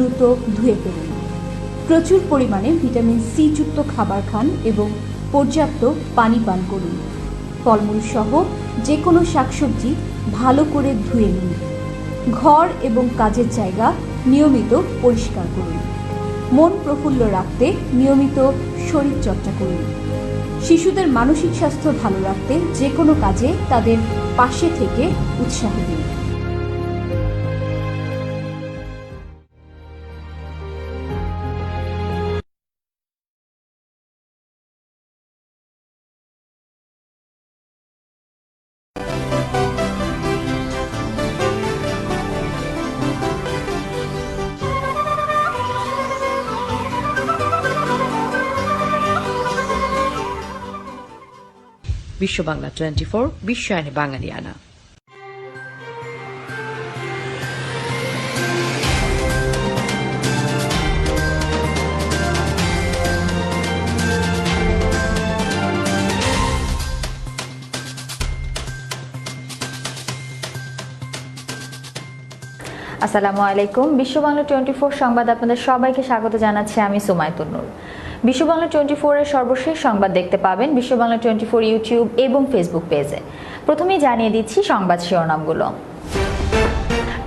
দ্রুত ধুয়ে ফেলুন। প্রচুর পরিমাণে ভিটামিন সি যুক্ত খাবার খান এবং পর্যাপ্ত পানি পান করুন। ফলমূল সহ যে কোনো শাকসবজি ভালো করে ধুয়ে নিন। ঘর এবং কাজের জায়গা নিয়মিত পরিষ্কার করুন। মন প্রফুল্ল রাখতে নিয়মিত শরীরচর্চা করুন। শিশুদের মানসিক স্বাস্থ্য ভালো রাখতে যে কোনো কাজে তাদের পাশে থেকে উৎসাহ দিন। বিশ্ব বাংলা 24 বিশ্বায়নে বাঙালিয়ানা। আসসালামু আলাইকুম। বিশ্ব বাংলা 24 সংবাদ আপনাদের সবাইকে স্বাগত জানাচ্ছি আমি সুমাইতুন নূর। বিশ্ব বাংলা 24 এর সর্বশেষ সংবাদ দেখতে পাবেন বিশ্ব বাংলা 24 ইউটিউব এবং ফেসবুক পেজে। প্রথমেই জানিয়ে দিচ্ছি সংবাদ শিরোনামগুলো।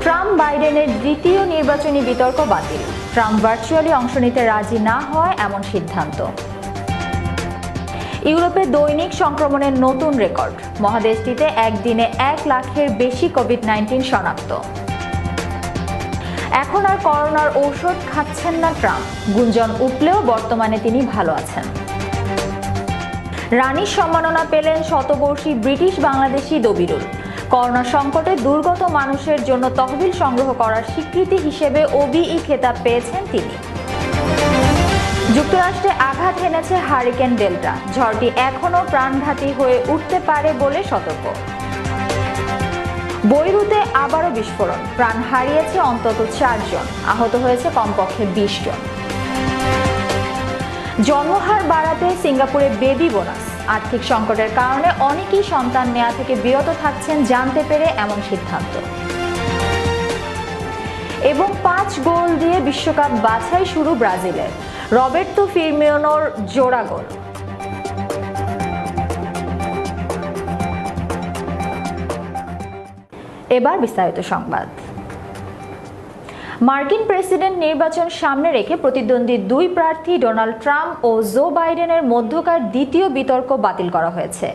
ট্রাম্প বাইডেনের দ্বিতীয় নির্বাচনী বিতর্ক বাতিল। ট্রাম্প ভার্চুয়ালি অংশ নিতে রাজি না হয় এমন সিদ্ধান্ত। ইউরোপে দৈনিক সংক্রমণের নতুন রেকর্ড। মহাদেশটিতে একদিনে 1 লাখের বেশি কোভিড-19 শনাক্ত। এখন আর করোনার ঔষধ খাচ্ছেন না ট্রাম্প। গুঞ্জন উঠলেও বর্তমানে তিনি ভালো আছেন। রানীর সম্মাননা পেলেন শতবর্ষী ব্রিটিশ বাংলাদেশি দবিরুল। করোনা সংকটে দুর্গত মানুষের জন্য তহবিল সংগ্রহ করার স্বীকৃতি হিসেবে ওবিই খেতাব পেয়েছেন তিনি। যুক্তরাষ্ট্রে আঘাত হেনেছে হারিকেন ডেল্টা। ঝড়টি এখনও প্রাণঘাতী হয়ে উঠতে পারে বলে সতর্ক। বৈরুতে আবারও বিস্ফোরণ। প্রাণ হারিয়েছে অন্তত 4 জন, আহত হয়েছে কমপক্ষে 20 জন। জন্মহার বাড়াতে সিঙ্গাপুরে বেবি বোনাস। আর্থিক সংকটের কারণে অনেকেই সন্তান নেওয়া থেকে বিরত থাকছেন জানতে পেরে এমন সিদ্ধান্ত। এবং 5 গোল দিয়ে বিশ্বকাপ বাছাই শুরু ব্রাজিলের। রবের্তো ফিরমিনোর জোড়া গোল। এবার বিস্তারিত সংবাদ। মার্কিন প্রেসিডেন্ট নির্বাচন সামনে রেখে প্রতিদ্বন্দ্বী 2 প্রার্থী ডোনাল্ড ট্রাম্প ও জো বাইডেনের মধ্যকার দ্বিতীয় বিতর্ক বাতিল করা হয়েছে।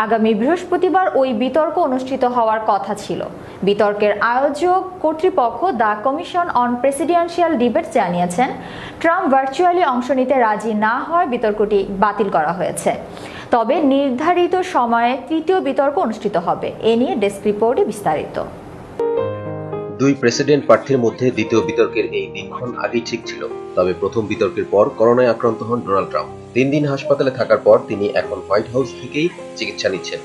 আগামী বৃহস্পতিবার ওই বিতর্ক অনুষ্ঠিত হওয়ার কথা ছিল। বিতর্কের আয়োজক কর্তৃপক্ষ the commission on presidential debates জানিয়েছেন, ট্রাম্প ভার্চুয়ালি অংশ নিতে রাজি না হয় বিতর্কটি বাতিল করা হয়েছে। তবে নির্ধারিত সময়ে তৃতীয় বিতর্ক অনুষ্ঠিত হবে। এ নিয়ে ডেস্ক রিপোর্টে বিস্তারিত। 2 প্রেসিডেন্ট প্রার্থীর মধ্যে দ্বিতীয় বিতর্কের এই দিনক্ষণ আগেই ঠিক ছিল। তবে প্রথম বিতর্কের পর করোনায় আক্রান্ত হন ডোনাল্ড ট্রাম্প। 3 দিন হাসপাতালে থাকার পর তিনি এখন হোয়াইট হাউস থেকেই চিকিৎসা নিচ্ছেন।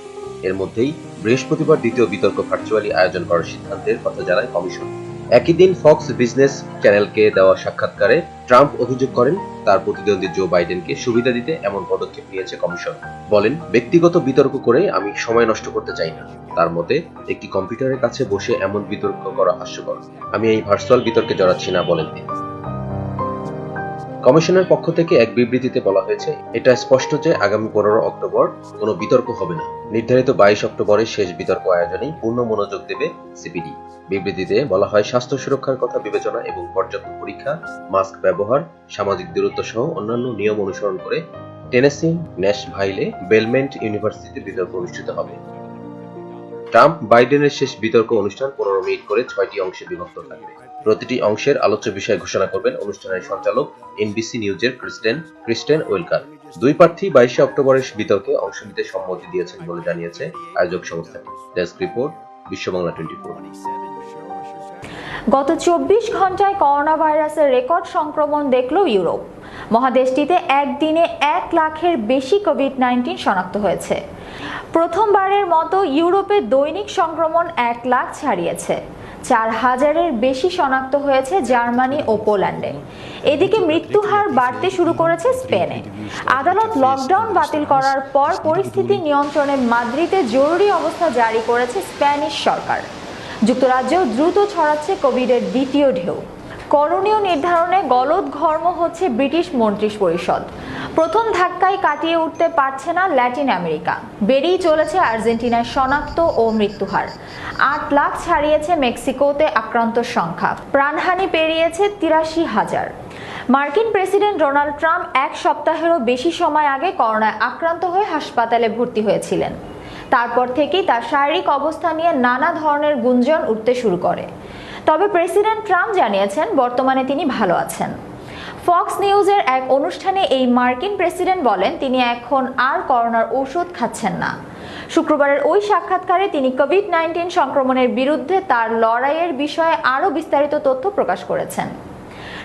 এর মধ্যেই বৃহস্পতিবার দ্বিতীয় বিতর্ক ভার্চুয়ালি আয়োজন করার সিদ্ধান্তের কথা জানায় কমিশন। একই দিন ফক্স বিজনেস চ্যানেলকে দেওয়া সাক্ষাৎকারে ট্রাম্প অভিযোগ করেন, তার প্রতিদ্বন্দ্বী জো বাইডেনকে সুবিধা দিতে এমন পদক্ষেপ নিয়েছে কমিশন। বলেন, ব্যক্তিগত বিতর্ক করে আমি সময় নষ্ট করতে চাই না। তার মতে, একটি কম্পিউটারের কাছে বসে এমন বিতর্ক করা হাস্যকর। আমি এই ভার্চুয়াল বিতর্কে জড়াচ্ছি না, বলেন তিনি। কমিশনের পক্ষ থেকে এক বিবৃতিতে বলা হয়েছে, এটা স্পষ্ট যে আগামী 15 অক্টোবর কোনো বিতর্ক হবে না। নির্ধারিত 22 অক্টোবরের শেষ বিতর্ক আয়োজনেই পূর্ণ মনোযোগ দেবে সিপিডি। বিবৃতিতে বলা হয়, স্বাস্থ্য সুরক্ষার কথা বিবেচনা এবং পর্যাপ্ত পরীক্ষা, মাস্ক ব্যবহার, সামাজিক দূরত্ব সহ অন্যান্য নিয়ম অনুসরণ করে টেনেসি ন্যাশভাইলে বেলমেন্ট ইউনিভার্সিটিতে বিতর্ক অনুষ্ঠিত হবে। ট্রাম্প বাইডেনের শেষ বিতর্ক অনুষ্ঠান 15 মিনিট করে 6টি অংশে বিভক্ত থাকবে। প্রতিটি অংশের আলোচ্য বিষয় ঘোষণা করবেন অনুষ্ঠানের সঞ্চালক এনবিসি নিউজের ক্রিস্টেন ওয়েলকার। 2 প্রার্থী 22 অক্টোবরের বিতর্কে অংশ নিতে সম্মতি দিয়েছেন বলে জানিয়েছে আয়োজক সংস্থাটি। ডেস্ক রিপোর্ট, বিশ্ব বাংলা 24। গত 24 ঘন্টায় করোনা ভাইরাসের রেকর্ড সংক্রমণ দেখল ইউরোপ। মহাদেশটিতে একদিনে 1 লাখের বেশি কোভিড-19 শনাক্ত হয়েছে। প্রথমবারের মতো ইউরোপে দৈনিক সংক্রমণ 1 লাখ ছাড়িয়েছে। 4000-এর বেশি শনাক্ত হয়েছে জার্মানি ও পোল্যান্ডে। এদিকে মৃত্যুহার বাড়তে শুরু করেছে স্পেনে। আদালত লকডাউন বাতিল করার পর পরিস্থিতি নিয়ন্ত্রণে মাদ্রিদে জরুরি অবস্থা জারি করেছে স্প্যানিশ সরকার। যুক্তরাজ্যেও দ্রুত ছড়াচ্ছে কোভিডের দ্বিতীয় ঢেউ। করণীয় নির্ধারণে গলদঘর্ম হচ্ছে ব্রিটিশ মন্ত্রিপরিষদ। প্রথম ধাক্কায় কাটিয়ে উঠতে পারছে না ল্যাটিন আমেরিকা। বেড়েই চলেছে আর্জেন্টিনায় শনাক্ত ও মৃত্যুহার। 8 লাখ ছাড়িয়েছে মেক্সিকোতে আক্রান্তর সংখ্যা। প্রাণহানি পেরিয়েছে 83,000। মার্কিন প্রেসিডেন্ট ডোনাল্ড ট্রাম্প 1 সপ্তাহেরও বেশি সময় আগে করোনায় আক্রান্ত হয়ে হাসপাতালে ভর্তি হয়েছিলেন। তারপর থেকেই তার শারীরিক অবস্থা নিয়ে নানা ধরনের গুঞ্জন উঠতে শুরু করে। তবে প্রেসিডেন্ট ট্রাম্প জানিয়েছেন বর্তমানে তিনি ভালো আছেন। ফক্স নিউজের এক অনুষ্ঠানে এই মার্কিন প্রেসিডেন্ট বলেন তিনি এখন আর করোনার ঔষধ খাচ্ছেন না। শুক্রবারের ওই সাক্ষাৎকারে তিনি কোভিড-19 সংক্রমণের বিরুদ্ধে তার লড়াইয়ের বিষয়ে আরও বিস্তারিত তথ্য প্রকাশ করেছেন।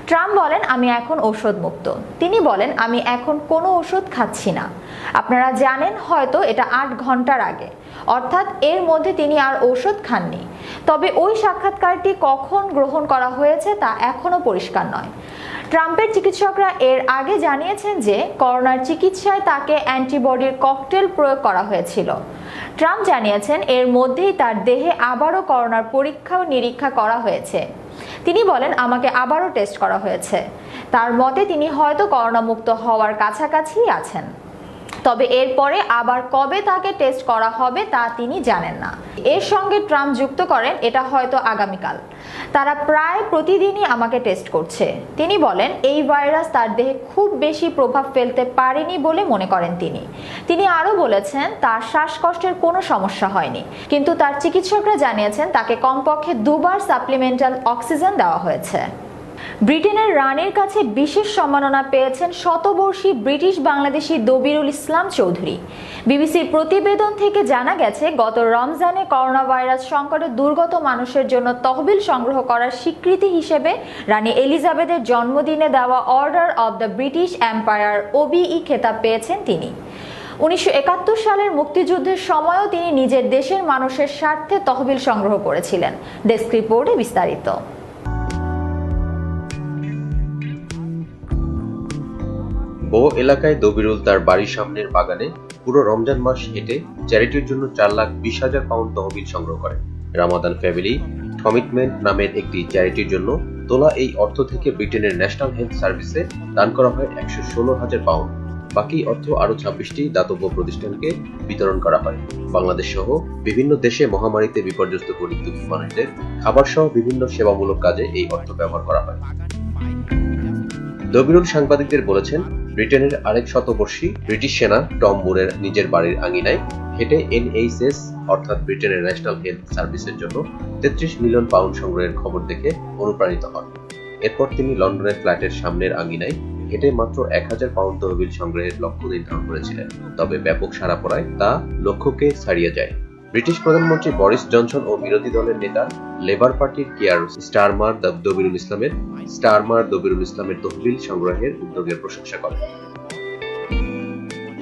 ট্রাম্প বলেন আমি এখন ঔষধ মুক্ত। তিনি বলেন আমি এখন কোনো ওষুধ খাচ্ছি না। আপনারা জানেন হয়তো এটা 8 ঘন্টার আগে, অর্থাৎ এর মধ্যে তিনি আর ঔষধ খাননি। তবে ওই সাক্ষাৎকারটি কখন গ্রহণ করা হয়েছে তা এখনো পরিষ্কার নয়। ট্রাম্পের চিকিৎসকরা এর আগে জানিয়েছেন যে করোনার চিকিৎসায় তাকে অ্যান্টিবডির ককটেল প্রয়োগ করা হয়েছিল। ট্রাম্প জানিয়েছেন এর মধ্যেই তার দেহে আবারও করোনার পরীক্ষা ও নিরীক্ষা করা হয়েছে। তিনি বলেন আমাকে আবারও টেস্ট করা হয়েছে। তার মতে তিনি হয়তো করোনা মুক্ত হওয়ার কাছাকাছি আছেন। তবে এরপরে আবার কবে তাকে টেস্ট করা হবে তা তিনি জানেন না। এর সঙ্গে ট্রাম্প যুক্ত করেন এটা হয়তো আগামীকাল। তারা প্রায় প্রতিদিনই আমাকে টেস্ট করছে। তিনি বলেন এই ভাইরাস তার দেহে খুব বেশি প্রভাব ফেলতে পারেনি বলে মনে করেন তিনি। তিনি আরও বলেছেন তার শ্বাসকষ্টের কোনো সমস্যা হয়নি, কিন্তু তার চিকিৎসকরা জানিয়েছেন তাকে কমপক্ষে 2 বার সাপ্লিমেন্টাল অক্সিজেন দেওয়া হয়েছে। ব্রিটেনের রানীর কাছে বিশেষ সম্মাননা পেয়েছেন শতবর্ষী ব্রিটিশ বাংলাদেশি দবিরুল ইসলাম চৌধুরী। বিবিসির প্রতিবেদন থেকে জানা গেছে গত রমজানে করোনা ভাইরাস সংকটে দুর্গত মানুষের জন্য তহবিল সংগ্রহ করার স্বীকৃতি হিসেবে রানী এলিজাবেথের জন্মদিনে দেওয়া order of the British empire OBE খেতাব পেয়েছেন তিনি। 1971 সালের মুক্তিযুদ্ধের সময়ও তিনি নিজের দেশের মানুষের স্বার্থে তহবিল সংগ্রহ করেছিলেন। ডেস্ক রিপোর্টে বিস্তারিত। বহু এলাকায় দবিরুল তার বাড়ির সামনের বাগানে পুরো রমজান মাস হেঁটে চ্যারিটির জন্য 4,20,000 পাউন্ড তহবিল সংগ্রহ করেন। রামাদান ফ্যামিলি কমিটমেন্ট নামের একটি চ্যারিটির জন্য তোলা এই অর্থ থেকে ব্রিটেনের ন্যাশনাল হেলথ সার্ভিসে দান করা হয় 116,000 পাউন্ড। বাকি অর্থ আরও 26টি দাতব্য প্রতিষ্ঠানকে বিতরণ করা হয়। বাংলাদেশ সহ বিভিন্ন দেশে মহামারীতে বিপর্যস্ত গরিব দুঃখী মানুষদের খাবার সহ বিভিন্ন সেবামূলক কাজে এই অর্থ ব্যবহার করা হয়। দবিরুল সাংবাদিকদের বলেছেন ব্রিটেনের আরেক শতবর্ষী ব্রিটিশ সেনা টম মুরের নিজের বাড়ির আঙিনায় হেঁটে NHS অর্থাৎ ব্রিটেনের ন্যাশনাল হেলথ সার্ভিসের জন্য 33 মিলিয়ন পাউন্ড সংগ্রহের খবর দেখে অনুপ্রাণিত হন। এরপর তিনি লন্ডনের ফ্ল্যাটের সামনের আঙিনায় হেঁটে মাত্র 1,000 পাউন্ড তহবিল সংগ্রহের লক্ষ্য নির্ধারণ করেছিলেন। তবে ব্যাপক সাড়া পড়ায় তা লক্ষ্যকে ছাড়িয়ে যায়। ব্রিটিশ প্রধানমন্ত্রী বরিস জনসন ও বিরোধী দলের নেতা লেবার পার্টির কিয়ার স্টারমার দবিরুল ইসলামের তহবিল সংগ্রহের উদ্যোগের প্রশংসা করেন।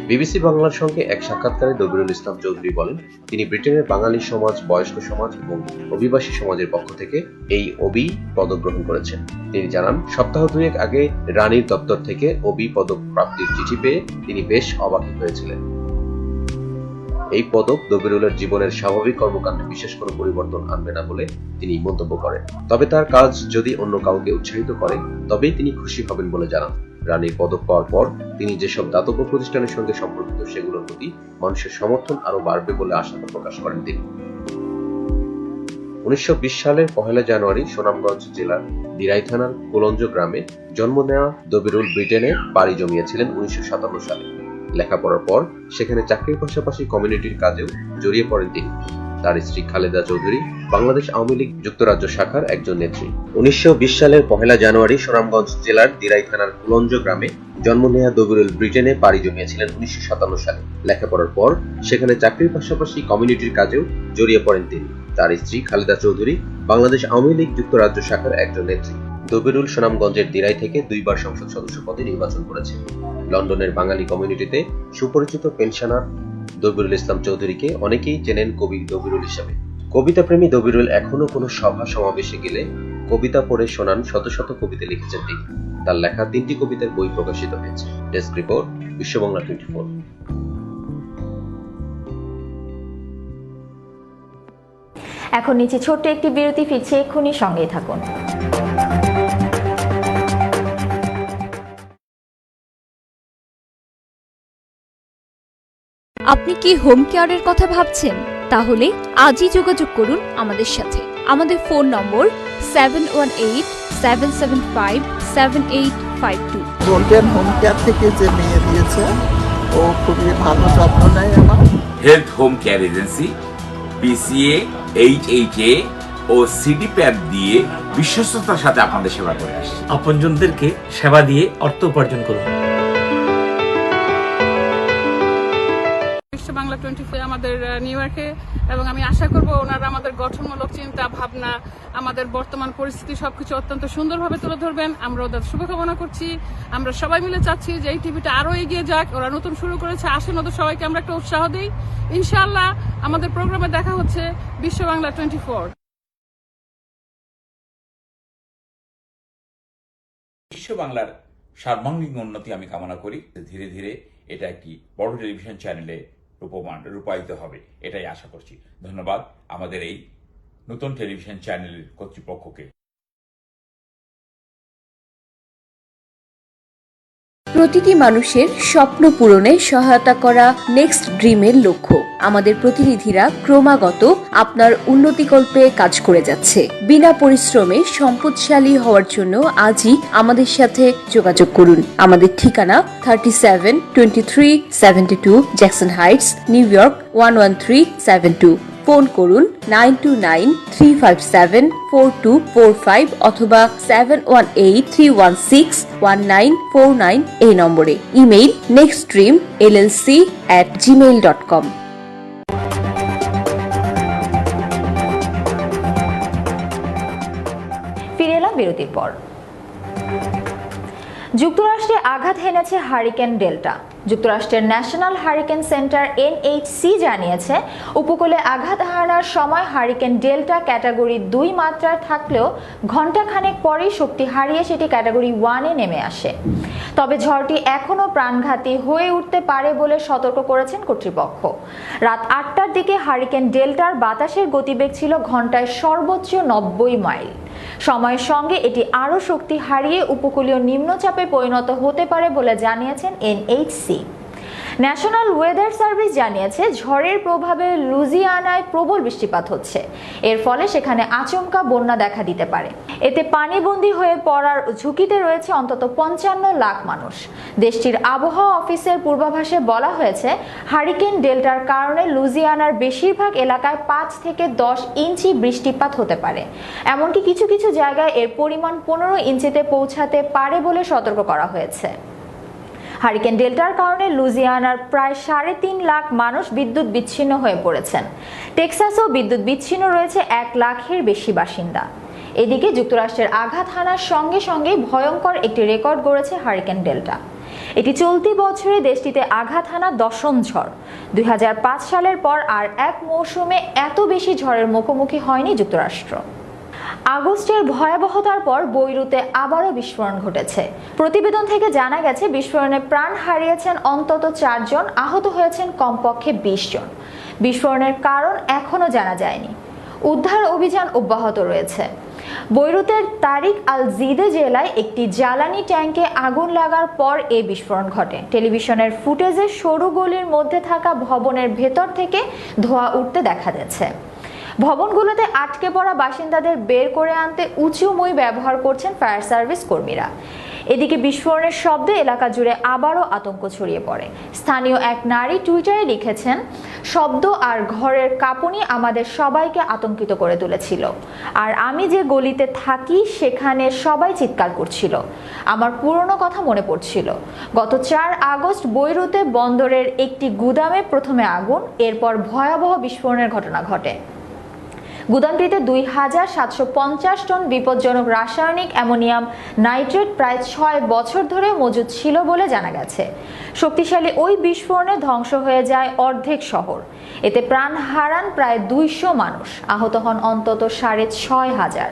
বিবিসি বাংলার সঙ্গে এক সাক্ষাৎকারে দবিরুল ইসলাম চৌধুরী বলেন তিনি ব্রিটেনের বাঙালি সমাজ, বয়স্ক সমাজ এবং অভিবাসী সমাজের পক্ষ থেকে এই OBE পদক গ্রহণ করেছেন। তিনি জানান সপ্তাহ 2 আগে রানীর দপ্তর থেকে OBE পদক প্রাপ্তির চিঠি পেয়ে তিনি বেশ অবাক হয়েছিলেন। এই পদক দবিরুলের জীবনের স্বাভাবিক কর্মকাণ্ডে বিশেষ কোনো পরিবর্তন আনবে না বলে তিনি মন্তব্য করেন। তবে তার কাজ যদি অন্য কাউকে উৎসাহিত করে তবেই তিনি খুশি হবেন বলে জানান। রানীর পদক পাওয়ার পর তিনি যেসব দাতব্য প্রতিষ্ঠানের সঙ্গে সম্পর্কিত সেগুলোর প্রতি মানুষের সমর্থন আরও বাড়বে বলে আশা প্রকাশ করেন তিনি। 1920 সালের 1 জানুয়ারি সুনামগঞ্জ জেলার দিরাই থানার কুলঞ্জ গ্রামে জন্ম নেওয়া দবিরুল ব্রিটেনে পাড়ি জমিয়েছিলেন 1957 সালে। লেখাপড়ার পর সেখানে চাকরির পাশাপাশি কমিউনিটির কাজেও জড়িয়ে পড়েন তিনি। তার স্ত্রী খালেদা চৌধুরী বাংলাদেশ আওয়ামী লীগ যুক্তরাজ্য শাখার একজন নেত্রী। 1920 সালের 1 জানুয়ারি সুনামগঞ্জ জেলার দিরাই থানার কুলঞ্জ গ্রামে জন্ম নেওয়া দবিরুল ব্রিটেনে পাড়ি জমিয়েছিলেন 1957 সালে। লেখাপড়ার পর সেখানে চাকরির পাশাপাশি কমিউনিটির কাজেও জড়িয়ে পড়েন তিনি। তার স্ত্রী খালেদা চৌধুরী বাংলাদেশ আওয়ামী লীগ যুক্তরাজ্য শাখার একজন নেত্রী। দবিরুল সুনামগঞ্জের দিরাই থেকে 2 বার সংসদ সদস্য পদে নির্বাচন করেছেন। লন্ডনের বাঙালি কমিউনিটিতে সুপরিচিত পেনশনার দবিরুল ইসলাম চৌধুরীকে অনেকেই চেনেন কবি দবিরুল হিসেবে। কবিতাপ্রেমী দবিরুল এখনো কোনো সভা সমাবেশে গেলে কবিতা পড়ে শোনান, শত শত কবিতা লিখেছেন তিনি। তার লেখা 3টি কবিতার বই প্রকাশিত হয়েছে। Desk report, Biswa Bangla 24। এখন নিচে ছোট্ট একটি বিরতি, ফিরছে এক্ষুনি, সঙ্গেই থাকুন। আপনি কি হোম কেয়ারের কথা ভাবছেন? তাহলে আজই যোগাযোগ করুন আমাদের সাথে। আমাদের ফোন নম্বর 7185775782। গোল্ডেন হোম কেয়ার থেকে যে মেয়ে দিয়েছে ও খুবই ভালো যত্ন নেয় আমার। Health home care agency PCA, HHA ও CDPAP দিয়ে বিশ্বস্ততার সাথে আপনাদের সেবা করে আসছে। আপনজনদেরকে সেবা দিয়ে অর্থ উপার্জন করুন। বিশ্ব বাংলা 24 আমাদের নিউ ইয়র্কে, এবং আমি আশা করব ওনারা আমাদের গঠনমূলক চিন্তা ভাবনা, আমাদের বর্তমান পরিস্থিতি সবকিছু অত্যন্ত সুন্দরভাবে তুলে ধরবেন। আমরা ওদের শুভকামনা করছি। আমরা সবাই মিলে চাচ্ছি যে এই টিভিটা আরো এগিয়ে যাক। ওরা নতুন শুরু করেছে, আসেন ওদের সবাইকে আমরা একটা উৎসাহ দিই। ইনশাআল্লাহ আমাদের প্রোগ্রামে দেখা হচ্ছে বিশ্ব বাংলা 24। বিশ্ব বাংলার সার্বাঙ্গীন উন্নতি আমি কামনা করি। ধীরে ধীরে এটা একটি বড় টেলিভিশন চ্যানেলে রূপায়িত হবে, এটাই আশা করছি। ধন্যবাদ আমাদের এই নতুন টেলিভিশন চ্যানেলের কর্তৃপক্ষকে। প্রতিটি মানুষের স্বপ্ন পূরণে সহায়তা করা নেক্সট ড্রিমের লক্ষ্য। আমাদের প্রতিনিধিরা ক্রমাগত আপনার উন্নতিকল্পে কাজ করে যাচ্ছে। বিনা পরিশ্রমে সম্পদশালী হওয়ার জন্য আজই আমাদের সাথে যোগাযোগ করুন। আমাদের ঠিকানা 372372 Jackson Heights, new York 11372। Phone করুন 9293574245 অথবা 7183161949 এই নম্বরে। Email nextdreamllc@gmail.com। ফিরে এলাম বিরতির পর। যুক্তরাষ্ট্রে আঘাত হেনেছে হারিকেন ডেল্টা। যুক্তরাষ্ট্রের ন্যাশনাল হারিকেন সেন্টার NHC জানিয়েছে, উপকূলে আঘাত হানার সময় হারিকেন ডেল্টা ক্যাটাগরি 2 মাত্রায় থাকলেও ঘণ্টাখানেক পরেই শক্তি হারিয়ে সেটি ক্যাটাগরি 1-এ নেমে আসে। তবে ঝড়টি এখনও প্রাণঘাতী হয়ে উঠতে পারে বলে সতর্ক করেছেন কর্তৃপক্ষ। রাত 8টার দিকে হারিকেন ডেল্টার বাতাসের গতিবেগ ছিল ঘন্টায় সর্বোচ্চ 90 মাইল। সময়ের সঙ্গে এটি আরও শক্তি হারিয়ে উপকূলীয় নিম্নচাপে পরিণত হতে পারে বলে জানিয়েছেন NHC। ন্যাশনাল ওয়েদার সার্ভিস জানিয়েছে, ঝড়ের প্রভাবে লুজিয়ানায় প্রবল বৃষ্টিপাত হচ্ছে। এর ফলে সেখানে আচমকা বন্যা দেখা দিতে পারে। এতে পানিবন্দী হয়ে পড়ার ঝুঁকিতে রয়েছে অন্তত 55 লাখ মানুষ। দেশটির আবহাওয়া অফিসের পূর্বাভাসে বলা হয়েছে, হারিকেন ডেল্টার কারণে লুজিয়ানার বেশিরভাগ এলাকায় 5 থেকে 10 ইঞ্চি বৃষ্টিপাত হতে পারে। এমনকি কিছু কিছু জায়গায় এর পরিমাণ 15 ইঞ্চিতে পৌঁছাতে পারে বলে সতর্ক করা হয়েছে। হারিকেন ডেল্টার কারণে লুজিয়ানার প্রায় 3.5 লাখ মানুষ বিদ্যুৎ বিচ্ছিন্ন হয়ে পড়েছেন। টেক্সাসেও বিদ্যুৎ বিচ্ছিন্ন রয়েছে 1 লাখের বেশি বাসিন্দা। এদিকে যুক্তরাষ্ট্রের আঘাত হানার সঙ্গে সঙ্গে ভয়ঙ্কর একটি রেকর্ড গড়েছে হারিকেন ডেল্টা। এটি চলতি বছরে দেশটিতে আঘাত হানা 10ম ঝড়। 2005 সালের পর আর এক মৌসুমে এত বেশি ঝড়ের মুখোমুখি হয়নি যুক্তরাষ্ট্র। আগস্টের ভয়াবহতার পর বৈরুতে আবারও বিস্ফোরণ ঘটেছে। প্রতিবেদন থেকে জানা গেছে, বিস্ফোরণে প্রাণ হারিয়েছেন অন্তত 4 জন, আহত হয়েছেন কমপক্ষে 20 জন। বিস্ফোরণের কারণ এখনও জানা যায়নি। উদ্ধার অভিযান অব্যাহত রয়েছে। বৈরুতের তারিক আল জিদে জেলায় একটি জ্বালানি ট্যাঙ্কে আগুন লাগার পর এই বিস্ফোরণ ঘটে। টেলিভিশনের ফুটেজে সরু গলির মধ্যে থাকা ভবনের ভেতর থেকে ধোঁয়া উঠতে দেখা যাচ্ছে। ভবনগুলোতে আটকে পড়া বাসিন্দাদের বের করে আনতে উঁচু মই ব্যবহার করছেন ফায়ার সার্ভিস কর্মীরা। এদিকে বিস্ফোরণের শব্দে এলাকা জুড়ে আবারও আতঙ্ক ছড়িয়ে পড়ে। স্থানীয় এক নারী টুইটারে লিখেছেন, শব্দ আর ঘরের কাঁপুনি আমাদের সবাইকে আতঙ্কিত করে তুলেছিল। আর আমি যে গলিতে থাকি সেখানে সবাই চিৎকার করছিল। আমার পুরনো কথা মনে পড়ছিল। গত 4 আগস্ট বৈরুতে বন্দরের একটি গুদামে প্রথমে আগুন, এরপর ভয়াবহ বিস্ফোরণের ঘটনা ঘটে। গুদামটিতে 2750 টন বিপজ্জনক রাসায়নিক অ্যামোনিয়াম নাইট্রেট প্রায় 6 বছর ধরে মজুদ ছিল বলে জানা গেছে। শক্তিশালী ওই বিস্ফোরণে ধ্বংস হয়ে যায় অর্ধেক শহর। এতে প্রাণ হারান প্রায় 200 মানুষ, আহত হন অন্তত 6500।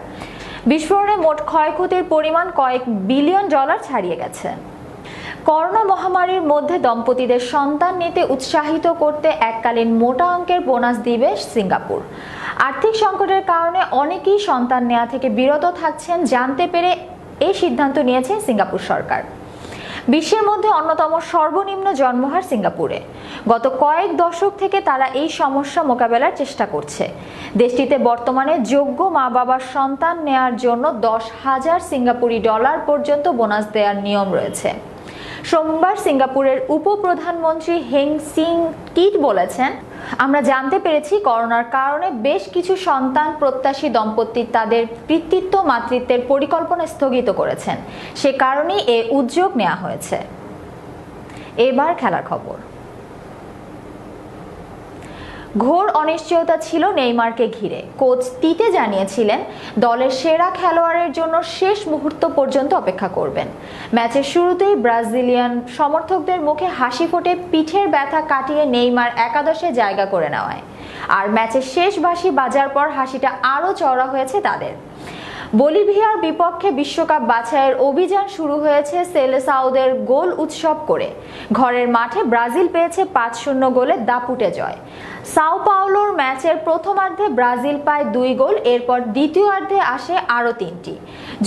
বিস্ফোরণে মোট ক্ষয়ক্ষতির পরিমাণ কয়েক বিলিয়ন ডলার ছাড়িয়ে গেছে। করোনা মহামারীর মধ্যে দম্পতিদের সন্তান নিতে উৎসাহিত করতে এককালীন মোটা অঙ্কের বোনাস দিবে সিঙ্গাপুর। আর্থিক সংকটের কারণে অনেকেই সন্তান নেওয়া থেকে বিরত থাকছেন। জানতে পেরে এই সিদ্ধান্ত নিয়েছে সিঙ্গাপুর সরকার। বিশ্বের মধ্যে অন্যতম সর্বনিম্ন জন্মহার সিঙ্গাপুরে। গত কয়েক দশক থেকে তারা এই সমস্যা মোকাবেলার চেষ্টা করছে। দেশটিতে বর্তমানে যোগ্য মা বাবার সন্তান নেয়ার জন্য 10,000 সিঙ্গাপুরি ডলার পর্যন্ত বোনাস দেওয়ার নিয়ম রয়েছে। সোমবার সিঙ্গাপুরের উপপ্রধানমন্ত্রী হেং সিং কিট বলেছেন, আমরা জানতে পেরেছি করোনার কারণে বেশ কিছু সন্তান প্রত্যাশী দম্পতি তাদের পিতৃত্ব মাতৃত্বের পরিকল্পনা স্থগিত করেছেন, সে কারণেই এই উদ্যোগ নেওয়া হয়েছে। এবার খেলার খবর। ঘোর অনিশ্চয়তা ছিল নেইমারকে ঘিরে। কোচ তিতে জানিয়েছিলেন দলের সেরা খেলোয়াড়ের জন্য শেষ মুহূর্ত পর্যন্ত অপেক্ষা করবেন। ম্যাচের শুরুতেই ব্রাজিলিয়ান সমর্থকদের মুখে হাসি ফোটে পিঠের ব্যথা কাটিয়ে নেইমার একাদশে জায়গা করে নেওয়ায়। আর ম্যাচের শেষ বাঁশি বাজার পর হাসিটা আরও চওড়া হয়েছে তাদের। বলিভিয়ার বিপক্ষে বিশ্বকাপ বাছাইয়ের অভিযান শুরু হয়েছে সেলেসাওদের গোল উৎসব করে। ঘরের মাঠে ব্রাজিল পেয়েছে 5-0 গোলে দাপুটে জয়। সাও পাওলোর ম্যাচের প্রথমার্ধে ব্রাজিল পায় 2 গোল, এরপর দ্বিতীয়ার্ধে আসে আরও 3টি।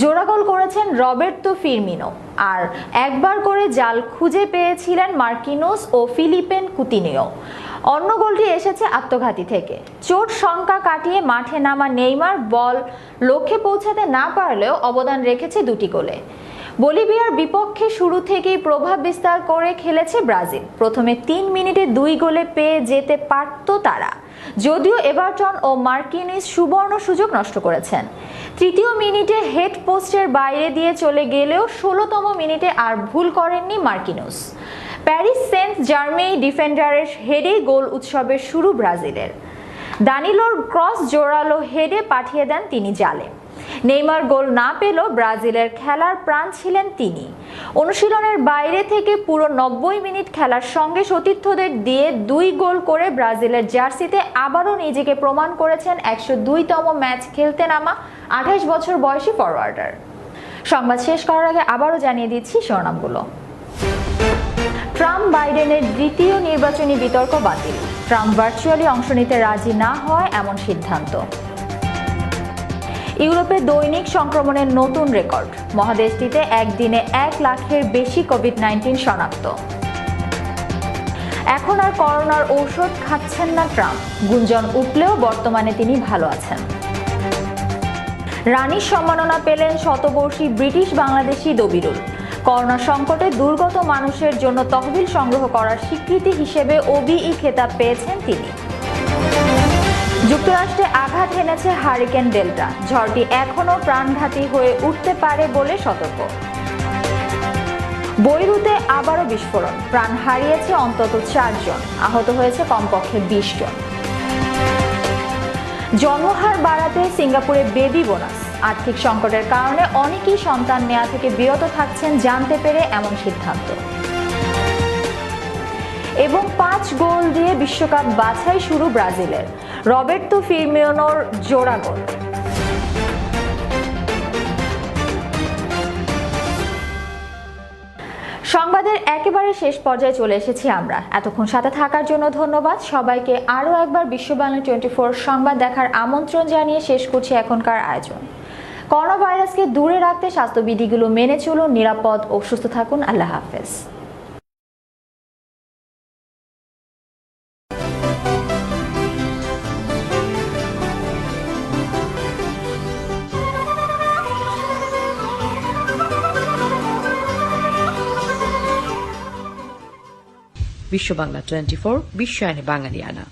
জোড়া গোল করেছেন রবের্তো ফিরমিনো, আর একবার করে জাল খুঁজে পেয়েছিলেন মার্কিনোস ও ফিলিপেন কুতিনিও। অন্য গোলটি এসেছে আত্মঘাতী থেকে। চোট শঙ্কা কাটিয়ে মাঠে নামা নেইমার বল লক্ষ্যে পৌঁছাতে না পারলেও অবদান রেখেছে 2টি গোলে। বলিভিয়ার বিপক্ষে শুরু থেকেই প্রভাব বিস্তার করে খেলেছে ব্রাজিল। প্রথমে 3 মিনিটে 2 গোলে পেয়ে যেতে পারত তারা, যদিও এভারটন ও মার্কিনিস সুবর্ণ সুযোগ নষ্ট করেছেন। 3য় মিনিটে হেড পোস্টের বাইরে দিয়ে চলে গেলেও 16তম মিনিটে আর ভুল করেননি মার্কিনোস। প্যারিস সেন্ট জার্মেই ডিফেন্ডারের হেডে গোল উৎসবের শুরু ব্রাজিলের। দানিলোর ক্রস জোরালো হেডে পাঠিয়ে দেন তিনি জালে। নেইমার গোল না পেলেও ব্রাজিলের খেলার প্রাণ ছিলেন তিনি। অনুশীলনের বাইরে থেকে পুরো 90 মিনিট খেলার সঙ্গে সতীর্থদের দিয়ে 2 গোল করে ব্রাজিলের জার্সিতে আবারও নিজেকে প্রমাণ করেছেন 102তম ম্যাচ খেলতে নামা 28 বছর বয়সী ফরওয়ার্ডার। সংবাদ শেষ করার আগে আবারও জানিয়ে দিচ্ছি শিরোনামগুলো। ট্রাম্প বাইডেনের দ্বিতীয় নির্বাচনী বিতর্ক বাতিল। ট্রাম্প ভার্চুয়ালি অংশ নিতে রাজি না হয় এমন সিদ্ধান্ত। ইউরোপে দৈনিক সংক্রমণের নতুন রেকর্ড। মহাদেশটিতে একদিনে 1 লাখের বেশি কোভিড-19 শনাক্ত। এখন আর করোনার ঔষধ খাচ্ছেন না ট্রাম্প। গুঞ্জন উঠলেও বর্তমানে তিনি ভালো আছেন। রানীর সম্মাননা পেলেন শতবর্ষী ব্রিটিশ বাংলাদেশি দবিরুল। করোনা সংকটে দুর্গত মানুষের জন্য তহবিল সংগ্রহ করার স্বীকৃতি হিসেবে ওবিই খেতাব পেয়েছেন তিনি। যুক্তরাষ্ট্রে আঘাত হেনেছে হারিকেন ডেল্টা। ঝড়টি এখনও প্রাণঘাতী হয়ে উঠতে পারে বলে সতর্ক। বৈরুতে আবারও বিস্ফোরণ। প্রাণ হারিয়েছে অন্তত 4 জন, আহত হয়েছে কমপক্ষে 20 জন। জন্মহার বাড়াতে সিঙ্গাপুরে বেবি বোনাস। আর্থিক সংকটের কারণে অনেকেই সন্তান নেওয়া থেকে বিরত থাকছেন জানতে পেরে এমন সিদ্ধান্ত। এবং 5 গোল দিয়ে বিশ্বকাপ বাছাই শুরু ব্রাজিলের। রবের্তো ফিরমিনোর জোড়া গোল। সংবাদের একেবারে শেষ পর্যায়ে চলে এসেছি আমরা। এতক্ষণ সাথে থাকার জন্য ধন্যবাদ সবাইকে। আরও একবার বিশ্ব বাংলা 24 সংবাদ দেখার আমন্ত্রণ জানিয়ে শেষ করছি এখনকার আয়োজন। করোনা ভাইরাসকে দূরে রাখতে স্বাস্থ্যবিধিগুলো মেনে চলুন, নিরাপদ ও সুস্থ থাকুন। আল্লাহ হাফেজ। বিশ্ব বাংলা 24 বিশ্বায়নে বাঙালিয়ানা।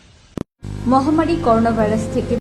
মহামারী করোনা ভাইরাস থেকে